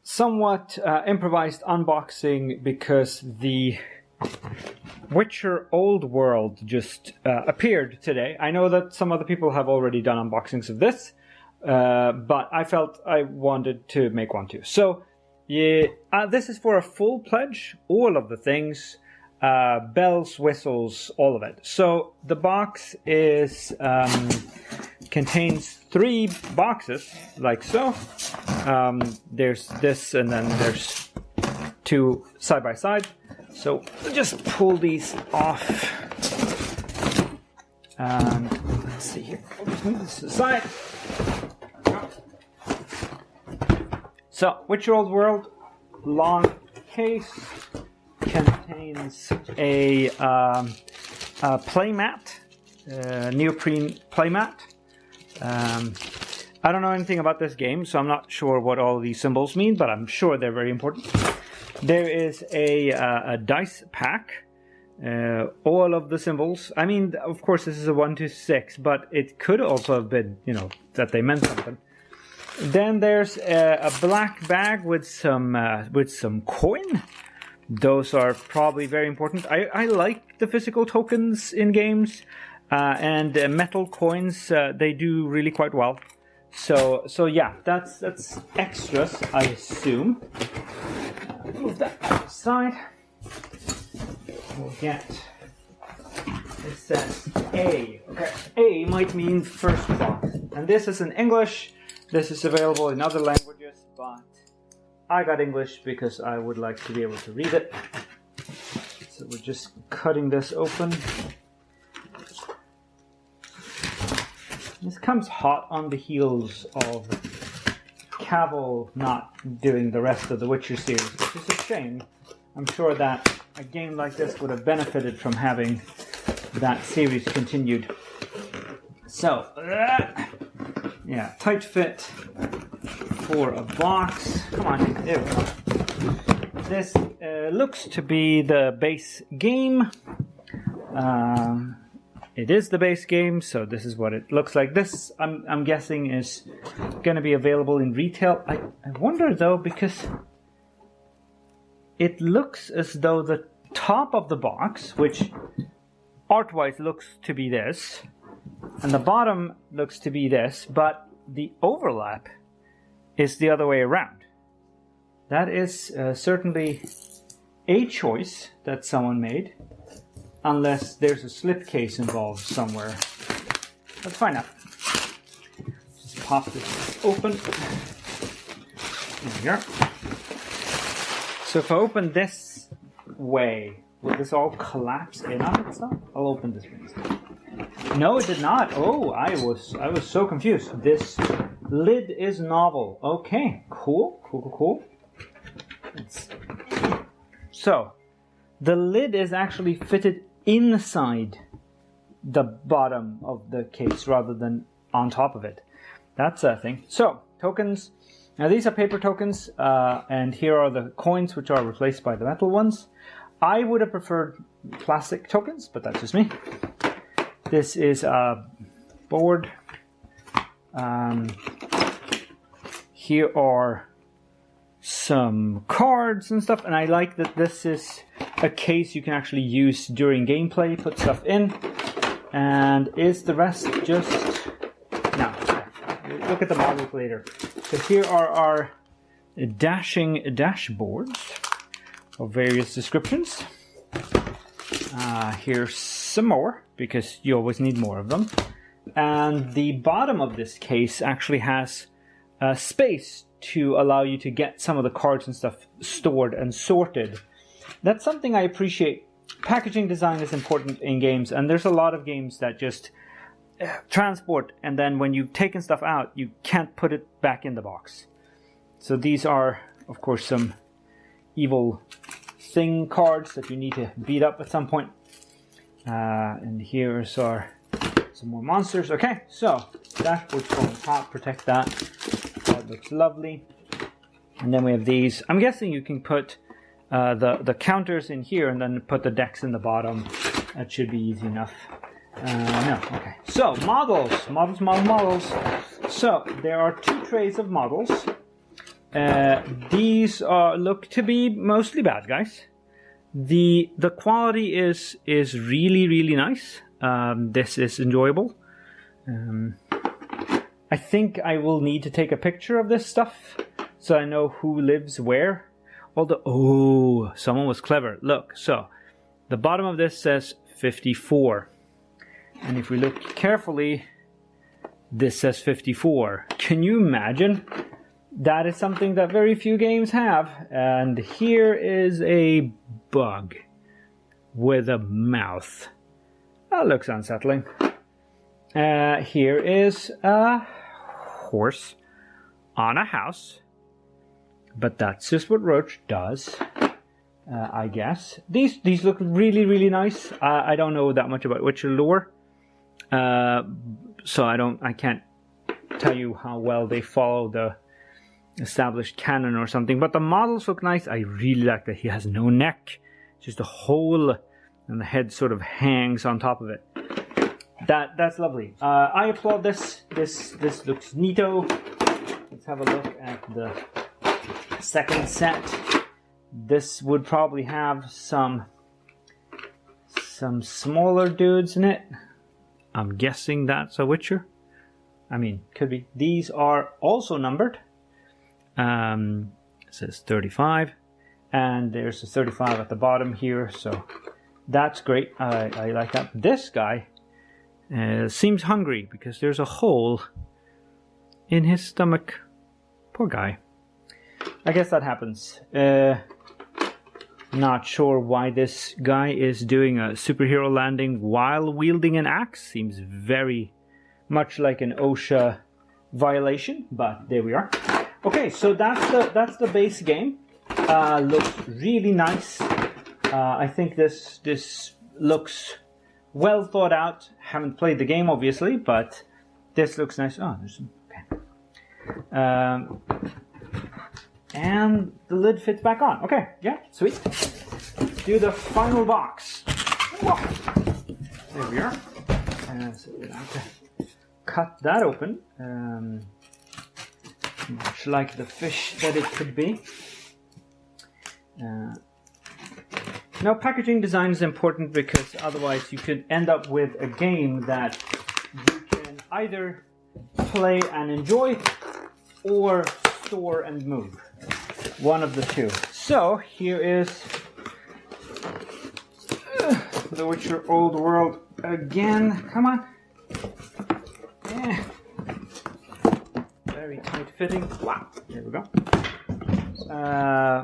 somewhat improvised unboxing because the Witcher Old World just appeared today. I know that some other people have already done unboxings of this, but I felt I wanted to make one too. So yeah, this is for a full pledge, all of the things, bells, whistles, all of it. So the box is contains 3 boxes, like so. There's this, and then there's 2 side by side. So we'll just pull these off. And let's see here. I'll just move this aside. So, Witcher Old World, long case, contains a playmat, neoprene playmat. I don't know anything about this game, so I'm not sure what all these symbols mean, but I'm sure they're very important. There is a dice pack, all of the symbols. I mean, of course, this is a 1 to 6, but it could also have been, that they meant something. Then there's a black bag with some coin. Those are probably very important. I like the physical tokens in games, and metal coins. They do really quite well. So yeah, that's extras, I assume. Move that aside. We'll get. It says A. Okay, A might mean first box, and this is in English. This is available in other languages, but I got English because I would like to be able to read it. So we're just cutting this open. This comes hot on the heels of Cavill not doing the rest of the Witcher series, which is a shame. I'm sure that a game like this would have benefited from having that series continued. So, yeah, tight fit for a box. Come on, there we go. This looks to be the base game. It is the base game, so this is what it looks like. This, I'm guessing, is going to be available in retail. I wonder, though, because it looks as though the top of the box, which art-wise looks to be this, and the bottom looks to be this, but the overlap is the other way around. That is certainly a choice that someone made. Unless there's a slipcase involved somewhere. Let's find out. Just pop this open. There we go. So if I open this way, will this all collapse in on itself? I'll open this one. No, it did not. Oh, I was so confused. This lid is novel. Okay, cool. So, the lid is actually fitted inside the bottom of the case rather than on top of it. That's a thing. So, tokens. Now these are paper tokens, and here are the coins which are replaced by the metal ones. I would have preferred plastic tokens, but that's just me. This is a board. Here are some cards and stuff, and I like that this is a case you can actually use during gameplay, put stuff in. And is the rest just... No, look at the models later. So here are our dashing dashboards of various descriptions. Here's some more, because you always need more of them. And the bottom of this case actually has space to allow you to get some of the cards and stuff stored and sorted. That's something I appreciate. Packaging design is important in games, and there's a lot of games that just transport, and then when you've taken stuff out, you can't put it back in the box. So these are, of course, some evil thing cards that you need to beat up at some point. And here's our some more monsters. Okay, so dashboard's going hot, protect that. That looks lovely. And then we have these. I'm guessing you can put the counters in here and then put the decks in the bottom. That should be easy enough. No, okay. So, models. So, there are 2 trays of models. These look to be mostly bad guys. The quality is really, really nice. This is enjoyable. I think I will need to take a picture of this stuff so I know who lives where. Although, oh, someone was clever. Look, so the bottom of this says 54. And if we look carefully, this says 54. Can you imagine? That is something that very few games have. And here is a bug with a mouth. That looks unsettling. Here is a horse on a house. But that's just what Roach does, I guess. These look really, really nice. I don't know that much about Witcher lore. So I can't tell you how well they follow the established canon or something, but the models look nice. I really like that he has no neck, just a hole, and the head sort of hangs on top of it. That's lovely. I applaud this. This looks neato. Let's have a look at the second set. This would probably have some smaller dudes in it. I'm guessing that's a Witcher. I mean, could be. These are also numbered. It says 35, and there's a 35 at the bottom here, so that's great. I like that. This guy seems hungry because there's a hole in his stomach. Poor guy. I guess that happens. Not sure why this guy is doing a superhero landing while wielding an axe. Seems very much like an OSHA violation, but there we are. Okay, so that's the base game. Looks really nice. I think this looks well thought out. Haven't played the game obviously, but this looks nice. Oh, there's some. Okay. And the lid fits back on. Okay, yeah, sweet. Let's do the final box. Whoa. There we are. So we have to cut that open. Much like the fish that it could be. Now, packaging design is important because otherwise you could end up with a game that you can either play and enjoy or store and move. One of the two. So, here is The Witcher Old World again. Come on. Yeah. Very tight fitting. Wow. There we go.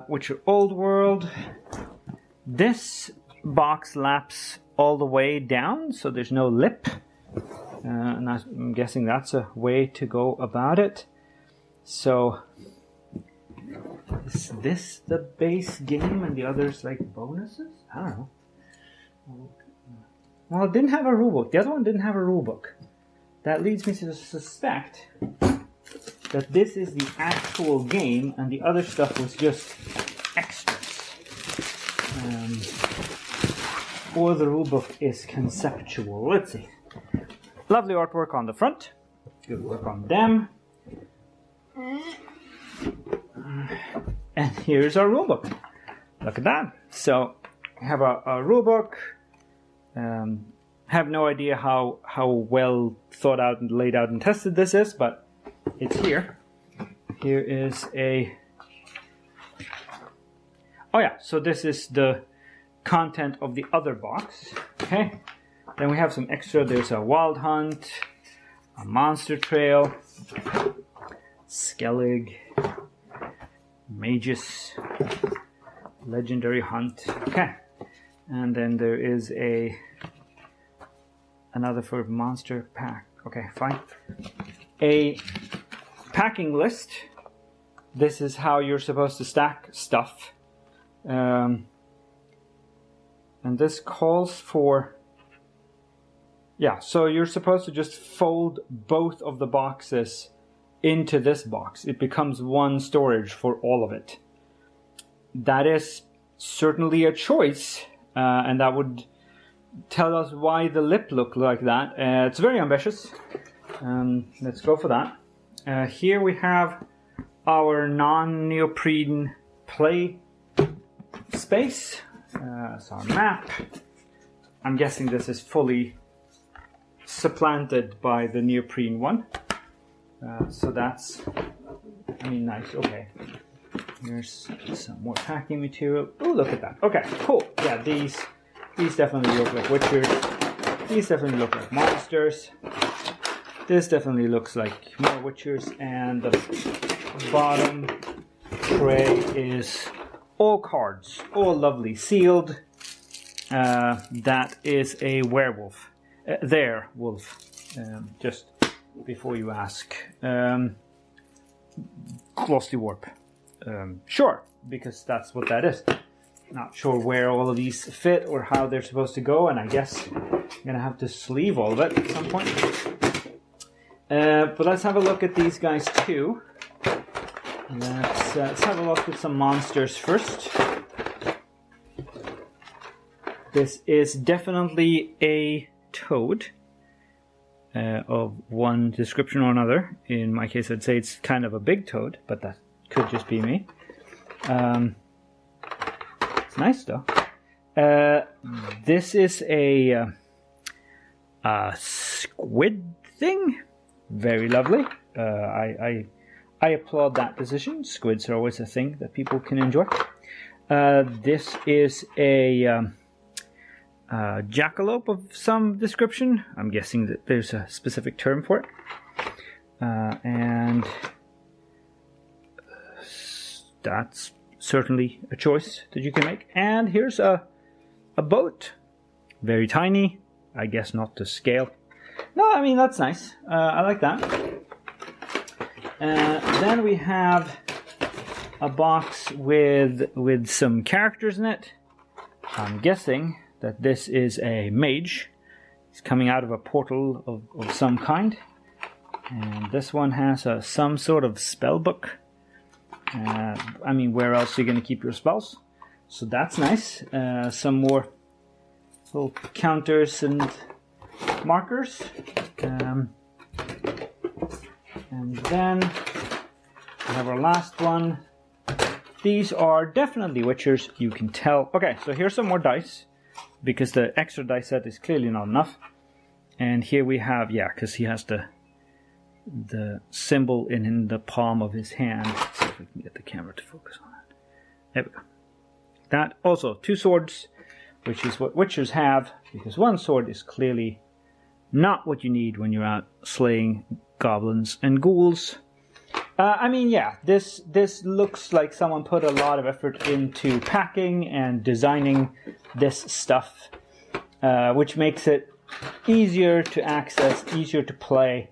Witcher Old World. This box laps all the way down, so there's no lip. And I'm guessing that's a way to go about it. So, is this the base game and the others like bonuses? I don't know. Well, it didn't have a rulebook. The other one didn't have a rulebook. That leads me to suspect that this is the actual game and the other stuff was just extras. Or the rulebook is conceptual. Let's see. Lovely artwork on the front. Good work on them. And here's our rulebook. Look at that. So, I have a rulebook. Have no idea how well thought out and laid out and tested this is, but it's here. Here is a... Oh yeah, so this is the content of the other box. Okay. Then we have some extra. There's a Wild Hunt, a Monster Trail, Skellig, Magus, Legendary Hunt. Okay. And then there is another for Monster Pack. Okay, fine. A packing list. This is how you're supposed to stack stuff. And this calls for... Yeah, so you're supposed to just fold both of the boxes into this box. It becomes one storage for all of it. That is certainly a choice, and that would tell us why the lip looked like that. It's very ambitious. Let's go for that. Here we have our non-neoprene play space. It's our map. I'm guessing this is fully supplanted by the neoprene one. So that's, I mean, nice. Okay. Here's some more packing material. Oh, look at that. Okay, cool. Yeah, these definitely look like Witchers. These definitely look like monsters. This definitely looks like more Witchers. And the bottom tray is all cards, all lovely, sealed. That is a werewolf. Their wolf. Just before you ask. Glossy warp. Sure, because that's what that is. Not sure where all of these fit or how they're supposed to go, and I guess I'm gonna have to sleeve all of it at some point. But let's have a look at these guys too. Let's have a look at some monsters first. This is definitely a toad of one description or another. In my case, I'd say it's kind of a big toad, but that could just be me. It's nice though. This is a squid thing. Very lovely. I applaud that decision. Squids are always a thing that people can enjoy. This is a jackalope of some description. I'm guessing that there's a specific term for it. And that's certainly a choice that you can make. And here's a boat. Very tiny. I guess not to scale. No, I mean, that's nice. I like that. Then we have a box with some characters in it. I'm guessing that this is a mage. He's coming out of a portal of some kind. And this one has some sort of spell book. I mean, where else are you going to keep your spells? So that's nice. Some more little counters and markers. And then we have our last one. These are definitely Witchers, you can tell. Okay, so here's some more dice, because the extra dice set is clearly not enough. And here we have, yeah, because he has the symbol in the palm of his hand. Let's see if we can get the camera to focus on it. There we go. That also, 2 swords, which is what Witchers have, because 1 sword is clearly not what you need when you're out slaying goblins and ghouls. I mean, yeah, this looks like someone put a lot of effort into packing and designing this stuff, which makes it easier to access, easier to play.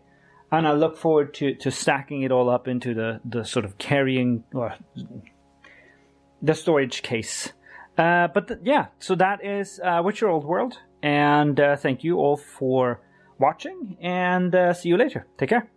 And I look forward to stacking it all up into the sort of carrying, or the storage case. Yeah, so that is Witcher Old World. And thank you all for watching, and see you later. Take care.